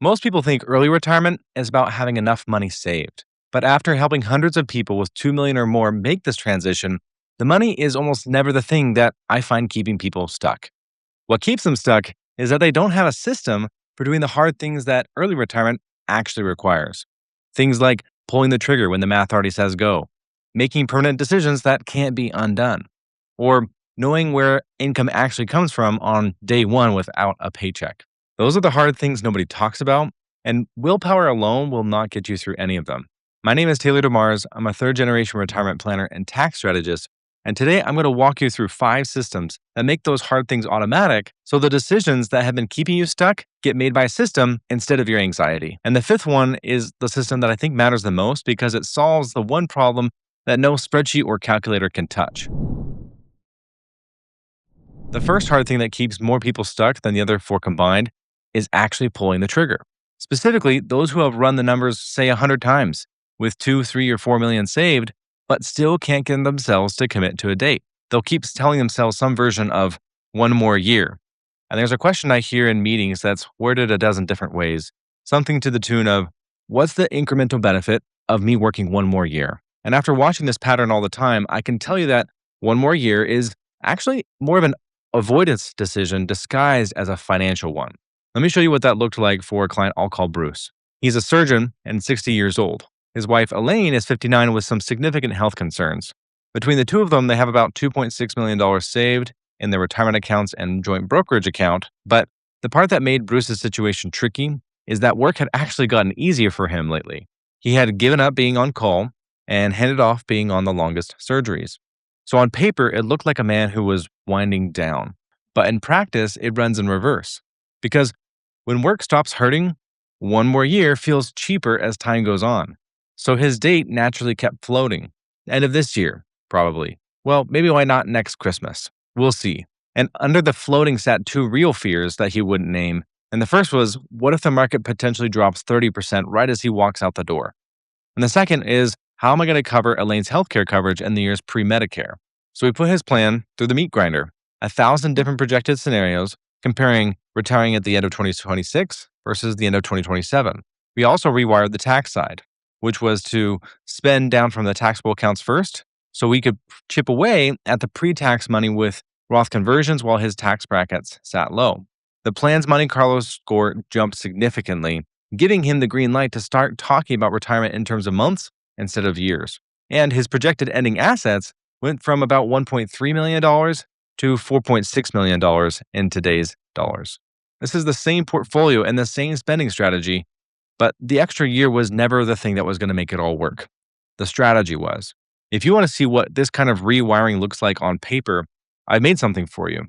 Most people think early retirement is about having enough money saved. But after helping hundreds of people with 2 million or more make this transition, the money is almost never the thing that I find keeping people stuck. What keeps them stuck is that they don't have a system for doing the hard things that early retirement actually requires. Things like pulling the trigger when the math already says go, making permanent decisions that can't be undone, or knowing where income actually comes from on day one without a paycheck. Those are the hard things nobody talks about, and willpower alone will not get you through any of them. My name is Taylor DeMars. I'm a third generation retirement planner and tax strategist. And today I'm going to walk you through 5 systems that make those hard things automatic so the decisions that have been keeping you stuck get made by a system instead of your anxiety. And the fifth one is the system that I think matters the most because it solves the one problem that no spreadsheet or calculator can touch. The first hard thing that keeps more people stuck than the other 4 combined is actually pulling the trigger. Specifically, those who have run the numbers, say 100 times with 2, 3, or 4 million saved, but still can't get themselves to commit to a date. They'll keep telling themselves some version of one more year. And there's a question I hear in meetings that's worded a dozen different ways, something to the tune of, what's the incremental benefit of me working one more year? And after watching this pattern all the time, I can tell you that one more year is actually more of an avoidance decision disguised as a financial one. Let me show you what that looked like for a client I'll call Bruce. He's a surgeon and 60 years old. His wife, Elaine, is 59 with some significant health concerns. Between the two of them, they have about $2.6 million saved in their retirement accounts and joint brokerage account. But the part that made Bruce's situation tricky is that work had actually gotten easier for him lately. He had given up being on call and handed off being on the longest surgeries. So on paper, it looked like a man who was winding down. But in practice, it runs in reverse. Because when work stops hurting, one more year feels cheaper as time goes on. So his date naturally kept floating. End of this year, probably. Well, maybe why not next Christmas? We'll see. And under the floating sat 2 real fears that he wouldn't name. And the first was, what if the market potentially drops 30% right as he walks out the door? And the second is, how am I going to cover Elaine's healthcare coverage in the years pre-Medicare? So we put his plan through the meat grinder, 1,000 different projected scenarios, comparing retiring at the end of 2026 versus the end of 2027. We also rewired the tax side, which was to spend down from the taxable accounts first, so we could chip away at the pre-tax money with Roth conversions while his tax brackets sat low. The plan's Monte Carlo score jumped significantly, giving him the green light to start talking about retirement in terms of months instead of years. And his projected ending assets went from about $1.3 million to $4.6 million in today's dollars. This is the same portfolio and the same spending strategy, but the extra year was never the thing that was going to make it all work. The strategy was. If you want to see what this kind of rewiring looks like on paper, I made something for you.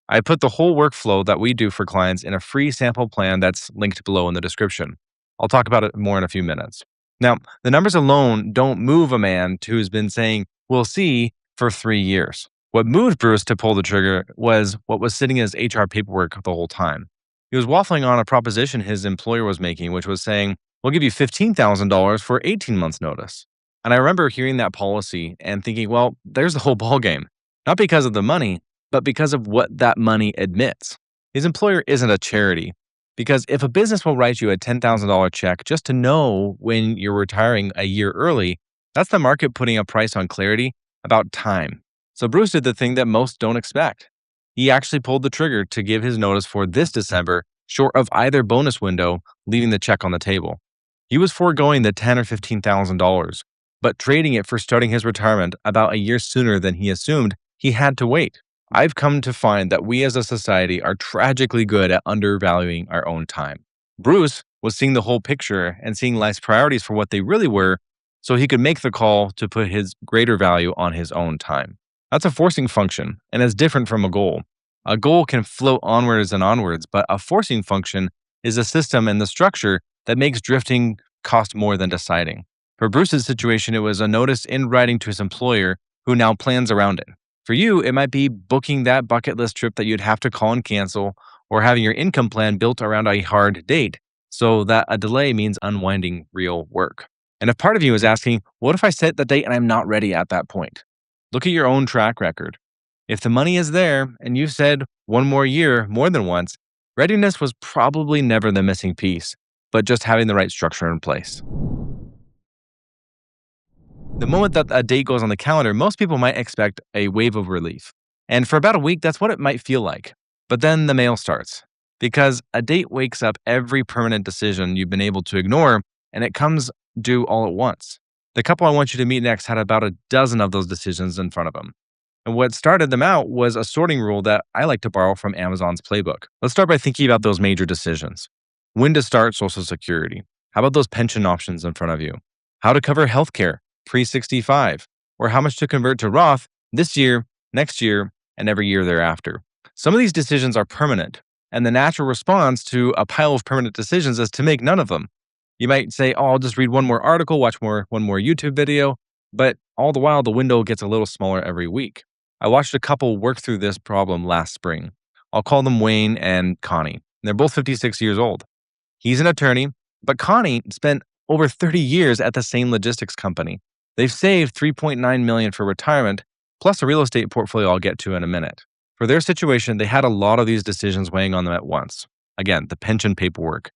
I put the whole workflow that we do for clients in a free sample plan that's linked below in the description. I'll talk about it more in a few minutes. Now, the numbers alone don't move a man who's been saying, we'll see, for 3 years. What moved Bruce to pull the trigger was what was sitting in his HR paperwork the whole time. He was waffling on a proposition his employer was making, which was saying, we'll give you $15,000 for 18 months notice. And I remember hearing that policy and thinking, well, there's the whole ballgame. Not because of the money, but because of what that money admits. His employer isn't a charity. Because if a business will write you a $10,000 check just to know when you're retiring a year early, that's the market putting a price on clarity about time. So Bruce did the thing that most don't expect. He actually pulled the trigger to give his notice for this December, short of either bonus window, leaving the check on the table. He was foregoing the $10,000 or $15,000, but trading it for starting his retirement about a year sooner than he assumed he had to wait. I've come to find that we as a society are tragically good at undervaluing our own time. Bruce was seeing the whole picture and seeing life's priorities for what they really were, so he could make the call to put his greater value on his own time. That's a forcing function, and it's different from a goal. A goal can float onwards and onwards, but a forcing function is a system and the structure that makes drifting cost more than deciding. For Bruce's situation, it was a notice in writing to his employer who now plans around it. For you, it might be booking that bucket list trip that you'd have to call and cancel, or having your income plan built around a hard date, so that a delay means unwinding real work. And if part of you is asking, what if I set the date and I'm not ready at that point? Look at your own track record. If the money is there and you've said one more year more than once, readiness was probably never the missing piece. but just having the right structure in place. The moment that a date goes on the calendar, most people might expect a wave of relief. And for about a week, that's what it might feel like. But then the mail starts because a date wakes up every permanent decision you've been able to ignore, and it comes due all at once. The couple I want you to meet next had about a dozen of those decisions in front of them. And what started them out was a sorting rule that I like to borrow from Amazon's playbook. Let's start by thinking about those major decisions. When to start Social Security? How about those pension options in front of you? How to cover healthcare pre 65? Or how much to convert to Roth this year, next year, and every year thereafter? Some of these decisions are permanent, and the natural response to a pile of permanent decisions is to make none of them. You might say, "Oh, I'll just read one more article, watch one more YouTube video," but all the while the window gets a little smaller every week. I watched a couple work through this problem last spring. I'll call them Wayne and Connie. They're both 56 years old. He's an attorney, but Connie spent over 30 years at the same logistics company. They've saved 3.9 million for retirement, plus a real estate portfolio I'll get to in a minute. For their situation, they had a lot of these decisions weighing on them at once. Again, the pension paperwork,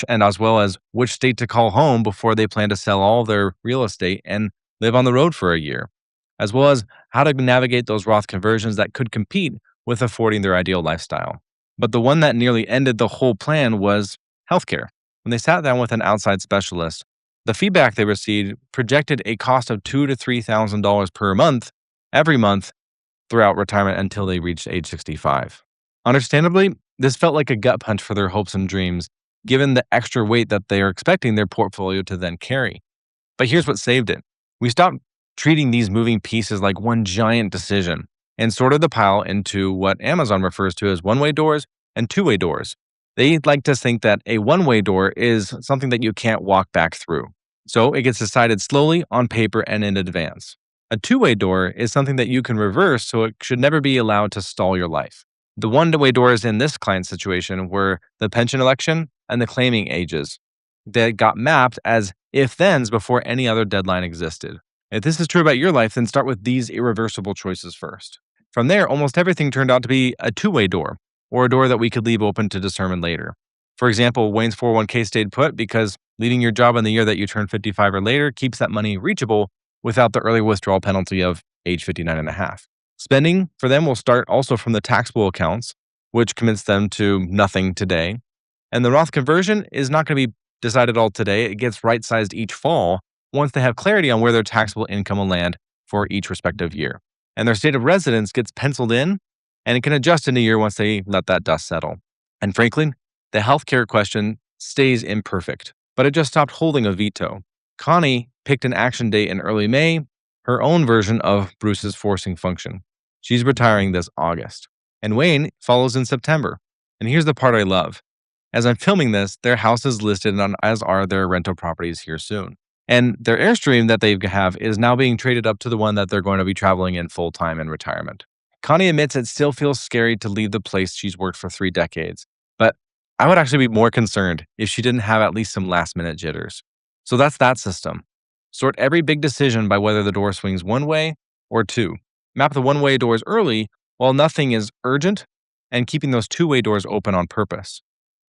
and as well as which state to call home before they plan to sell all their real estate and live on the road for a year, as well as how to navigate those Roth conversions that could compete with affording their ideal lifestyle. But the one that nearly ended the whole plan was healthcare. When they sat down with an outside specialist, the feedback they received projected a cost of $2,000 to $3,000 per month, every month, throughout retirement until they reached age 65. Understandably, this felt like a gut punch for their hopes and dreams, given the extra weight that they are expecting their portfolio to then carry. But here's what saved it. We stopped treating these moving pieces like one giant decision and sorted the pile into what Amazon refers to as one-way doors and two-way doors. They like to think that a one-way door is something that you can't walk back through. So it gets decided slowly on paper and in advance. A two-way door is something that you can reverse, so it should never be allowed to stall your life. The one-way doors in this client's situation were the pension election and the claiming ages that got mapped as if-thens before any other deadline existed. If this is true about your life, then start with these irreversible choices first. From there, almost everything turned out to be a two-way door, or a door that we could leave open to determine later. For example, Wayne's 401k stayed put because leaving your job in the year that you turn 55 or later keeps that money reachable without the early withdrawal penalty of age 59 and a half. Spending for them will start also from the taxable accounts, which commits them to nothing today. And the Roth conversion is not going to be decided all today. It gets right-sized each fall once they have clarity on where their taxable income will land for each respective year. And their state of residence gets penciled in, and it can adjust in a year once they let that dust settle. And frankly, the healthcare question stays imperfect, but it just stopped holding a veto. Connie picked an action date in early May, her own version of Bruce's forcing function. She's retiring this August. And Wayne follows in September. And here's the part I love. As I'm filming this, their house is listed as are their rental properties here soon. And their Airstream that they have is now being traded up to the one that they're going to be traveling in full time in retirement. Connie admits it still feels scary to leave the place she's worked for 3 decades, but I would actually be more concerned if she didn't have at least some last minute jitters. So that's that system. Sort every big decision by whether the door swings one way or two. Map the one-way doors early while nothing is urgent, and keeping those two-way doors open on purpose.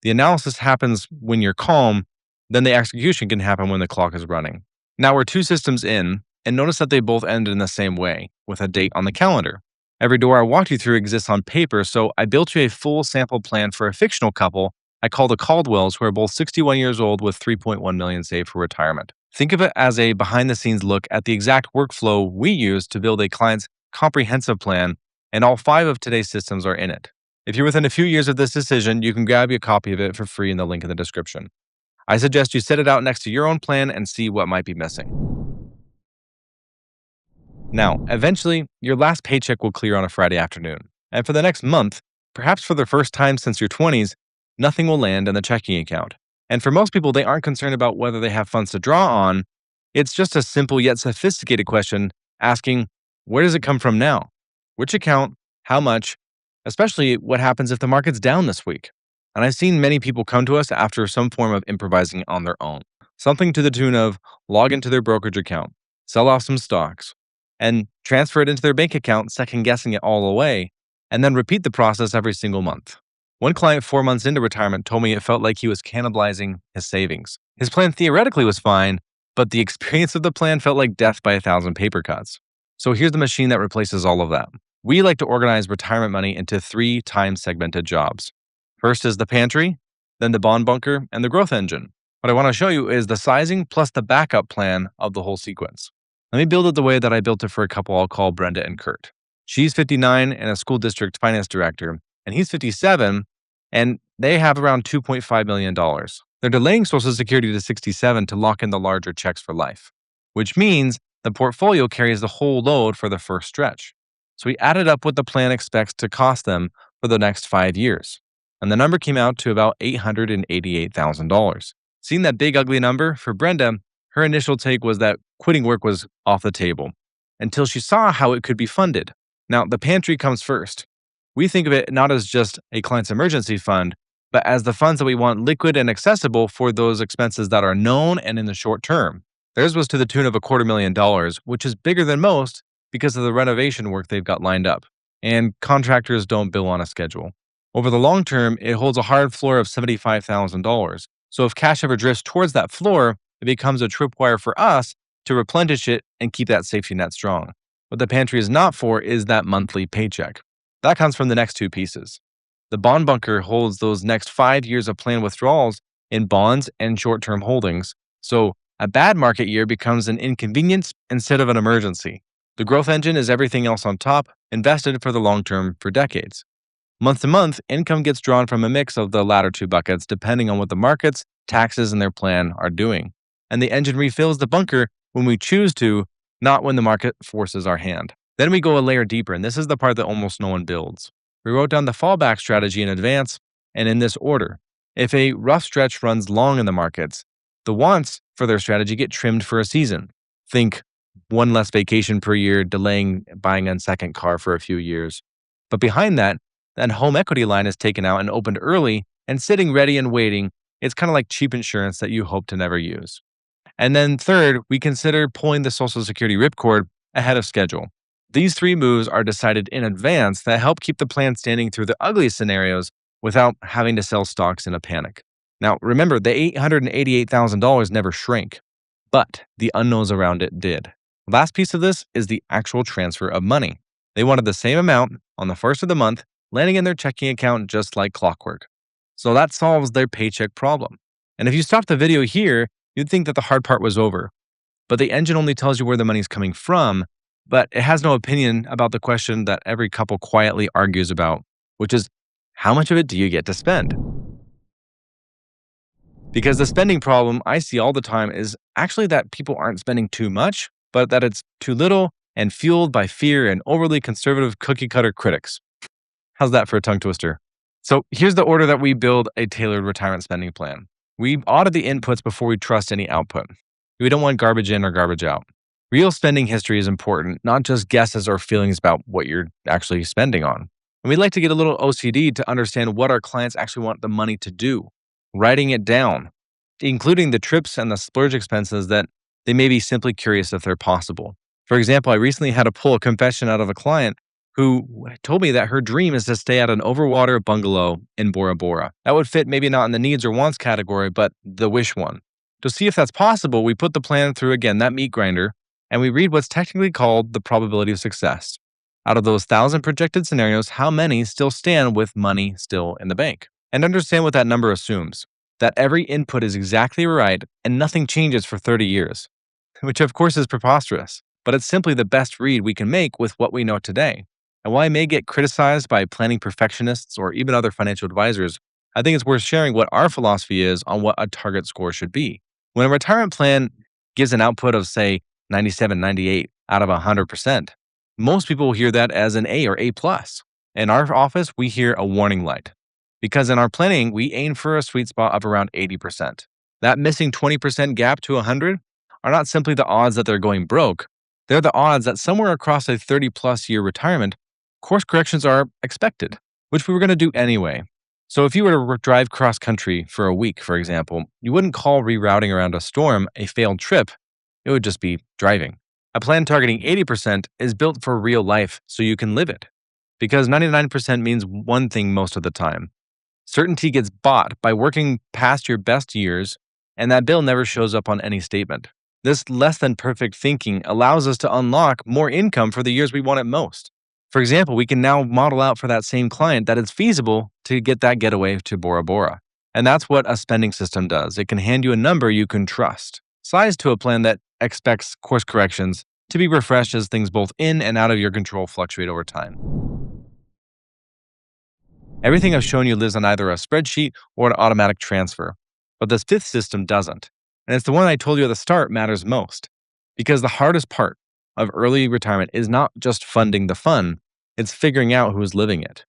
The analysis happens when you're calm, then the execution can happen when the clock is running. Now we're 2 systems in, and notice that they both end in the same way, with a date on the calendar. Every door I walked you through exists on paper, so I built you a full sample plan for a fictional couple I call the Caldwells, who are both 61 years old with 3.1 million saved for retirement. Think of it as a behind-the-scenes look at the exact workflow we use to build a client's comprehensive plan, and all 5 of today's systems are in it. If you're within a few years of this decision, you can grab a copy of it for free in the link in the description. I suggest you set it out next to your own plan and see what might be missing. Now, eventually, your last paycheck will clear on a Friday afternoon. And for the next month, perhaps for the first time since your 20s, nothing will land in the checking account. And for most people, they aren't concerned about whether they have funds to draw on. It's just a simple yet sophisticated question asking, where does it come from now? Which account? How much? Especially what happens if the market's down this week. And I've seen many people come to us after some form of improvising on their own. Something to the tune of log into their brokerage account, sell off some stocks, and transfer it into their bank account, second guessing it all away, and then repeat the process every single month. One client 4 months into retirement told me it felt like he was cannibalizing his savings. His plan theoretically was fine, but the experience of the plan felt like death by a thousand paper cuts. So here's the machine that replaces all of that. We like to organize retirement money into three time segmented jobs. First is the pantry, then the bond bunker, and the growth engine. What I want to show you is the sizing plus the backup plan of the whole sequence. Let me build it the way that I built it for a couple I'll call Brenda and Kurt. She's 59 and a school district finance director, and he's 57, and they have around $2.5 million. They're delaying Social Security to 67 to lock in the larger checks for life, which means the portfolio carries the whole load for the first stretch. So we added up what the plan expects to cost them for the next 5 years, and the number came out to about $888,000. Seeing that big ugly number, for Brenda, her initial take was that quitting work was off the table until she saw how it could be funded. Now, the pantry comes first. We think of it not as just a client's emergency fund, but as the funds that we want liquid and accessible for those expenses that are known and in the short term. Theirs was to the tune of $250,000, which is bigger than most because of the renovation work they've got lined up. And contractors don't bill on a schedule. Over the long term, it holds a hard floor of $75,000. So if cash ever drifts towards that floor, it becomes a tripwire for us to replenish it and keep that safety net strong. What the pantry is not for is that monthly paycheck. That comes from the next two pieces. The bond bunker holds those next 5 years of planned withdrawals in bonds and short-term holdings. So a bad market year becomes an inconvenience instead of an emergency. The growth engine is everything else on top, invested for the long term for decades. Month to month, income gets drawn from a mix of the latter two buckets depending on what the markets, taxes, and their plan are doing. And the engine refills the bunker when we choose to, not when the market forces our hand. Then we go a layer deeper, and this is the part that almost no one builds. We wrote down the fallback strategy in advance and in this order. If a rough stretch runs long in the markets, the wants for their strategy get trimmed for a season. Think one less vacation per year, delaying buying a second car for a few years. But behind that home equity line is taken out and opened early and sitting ready and waiting. It's kind of like cheap insurance that you hope to never use. And then third, we consider pulling the Social Security ripcord ahead of schedule. These three moves are decided in advance that help keep the plan standing through the ugly scenarios without having to sell stocks in a panic. Now, remember, the $888,000 never shrank, but the unknowns around it did. The last piece of this is the actual transfer of money. They wanted the same amount on the first of the month, landing in their checking account just like clockwork. So that solves their paycheck problem. And if you stop the video here, you'd think that the hard part was over. But the engine only tells you where the money's coming from, but it has no opinion about the question that every couple quietly argues about, which is, how much of it do you get to spend? Because the spending problem I see all the time is actually that people aren't spending too much, but that it's too little and fueled by fear and overly conservative cookie cutter critics. How's that for a tongue twister? So here's the order that we build a tailored retirement spending plan. We audit the inputs before we trust any output. We don't want garbage in or garbage out. Real spending history is important, not just guesses or feelings about what you're actually spending on. And we like to get a little OCD to understand what our clients actually want the money to do, writing it down, including the trips and the splurge expenses that they may be simply curious if they're possible. For example, I recently had to pull a confession out of a client who told me that her dream is to stay at an overwater bungalow in Bora Bora. That would fit maybe not in the needs or wants category, but the wish one. To see if that's possible, we put the plan through, again, that meat grinder, and we read what's technically called the probability of success. Out of those 1,000 projected scenarios, how many still stand with money still in the bank? And understand what that number assumes, that every input is exactly right and nothing changes for 30 years, which of course is preposterous, but it's simply the best read we can make with what we know today. And while I may get criticized by planning perfectionists or even other financial advisors, I think it's worth sharing what our philosophy is on what a target score should be. When a retirement plan gives an output of, say, 97, 98 out of 100%, most people will hear that as an A or A+. In our office, we hear a warning light. Because in our planning, we aim for a sweet spot of around 80%. That missing 20% gap to 100 are not simply the odds that they're going broke. They're the odds that somewhere across a 30-plus year retirement, course corrections are expected, which we were going to do anyway. So if you were to drive cross-country for a week, for example, you wouldn't call rerouting around a storm a failed trip. It would just be driving. A plan targeting 80% is built for real life so you can live it. Because 99% means one thing most of the time. Certainty gets bought by working past your best years, and that bill never shows up on any statement. This less than perfect thinking allows us to unlock more income for the years we want it most. For example, we can now model out for that same client that it's feasible to get that getaway to Bora Bora. And that's what a spending system does. It can hand you a number you can trust, sized to a plan that expects course corrections to be refreshed as things both in and out of your control fluctuate over time. Everything I've shown you lives on either a spreadsheet or an automatic transfer, but this fifth system doesn't. And it's the one I told you at the start matters most. Because the hardest part of early retirement is not just funding the fun, it's figuring out who's living it.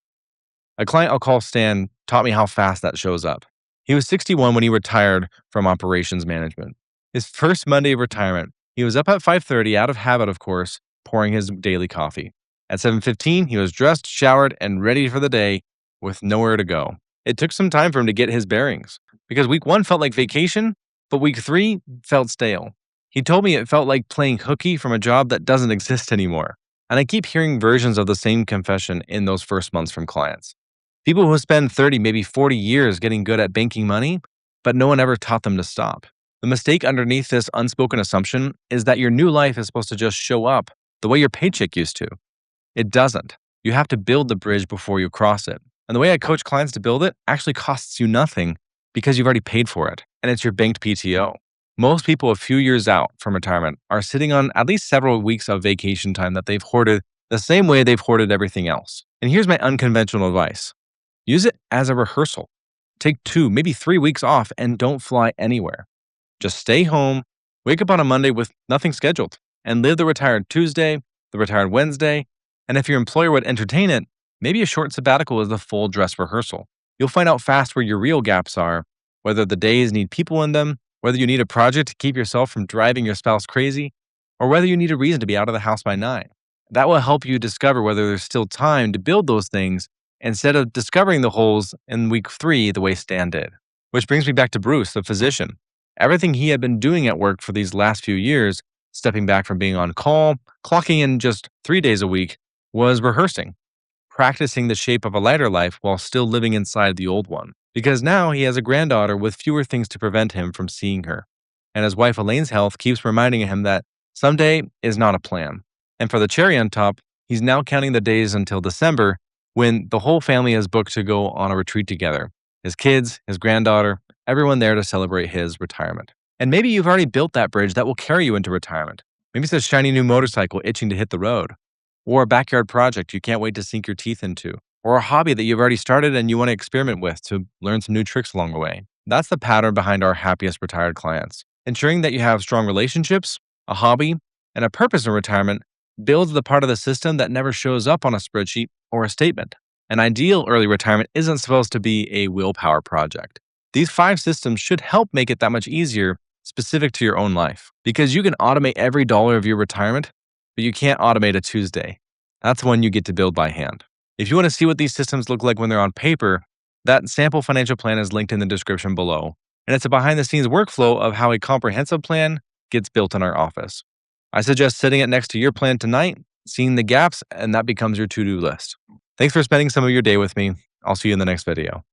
A client I'll call Stan taught me how fast that shows up. He was 61 when he retired from operations management. His first Monday of retirement, he was up at 5:30 out of habit, of course, pouring his daily coffee. At 7:15, he was dressed, showered, and ready for the day with nowhere to go. It took some time for him to get his bearings because week 1 felt like vacation, but week 3 felt stale. He told me it felt like playing hooky from a job that doesn't exist anymore. And I keep hearing versions of the same confession in those first months from clients. People who spend 30, maybe 40 years getting good at banking money, but no one ever taught them to stop. The mistake underneath this unspoken assumption is that your new life is supposed to just show up the way your paycheck used to. It doesn't. You have to build the bridge before you cross it. And the way I coach clients to build it actually costs you nothing because you've already paid for it, and it's your banked PTO. Most people a few years out from retirement are sitting on at least several weeks of vacation time that they've hoarded the same way they've hoarded everything else. And here's my unconventional advice. Use it as a rehearsal. Take 2, maybe 3 weeks off and don't fly anywhere. Just stay home, wake up on a Monday with nothing scheduled, and live the retired Tuesday, the retired Wednesday, and if your employer would entertain it, maybe a short sabbatical is the full dress rehearsal. You'll find out fast where your real gaps are, whether the days need people in them, whether you need a project to keep yourself from driving your spouse crazy, or whether you need a reason to be out of the house by 9. That will help you discover whether there's still time to build those things instead of discovering the holes in week 3 the way Stan did. Which brings me back to Bruce, the physician. Everything he had been doing at work for these last few years, stepping back from being on call, clocking in just 3 days a week, was rehearsing, practicing the shape of a lighter life while still living inside the old one. Because now he has a granddaughter with fewer things to prevent him from seeing her. And his wife Elaine's health keeps reminding him that someday is not a plan. And for the cherry on top, he's now counting the days until December when the whole family is booked to go on a retreat together. His kids, his granddaughter, everyone there to celebrate his retirement. And maybe you've already built that bridge that will carry you into retirement. Maybe it's a shiny new motorcycle itching to hit the road, or a backyard project you can't wait to sink your teeth into, or a hobby that you've already started and you want to experiment with to learn some new tricks along the way. That's the pattern behind our happiest retired clients. Ensuring that you have strong relationships, a hobby, and a purpose in retirement builds the part of the system that never shows up on a spreadsheet or a statement. An ideal early retirement isn't supposed to be a willpower project. These 5 systems should help make it that much easier specific to your own life, because you can automate every dollar of your retirement, but you can't automate a Tuesday. That's one you get to build by hand. If you want to see what these systems look like when they're on paper, that sample financial plan is linked in the description below. And it's a behind the scenes workflow of how a comprehensive plan gets built in our office. I suggest sitting it next to your plan tonight, seeing the gaps, and that becomes your to-do list. Thanks for spending some of your day with me. I'll see you in the next video.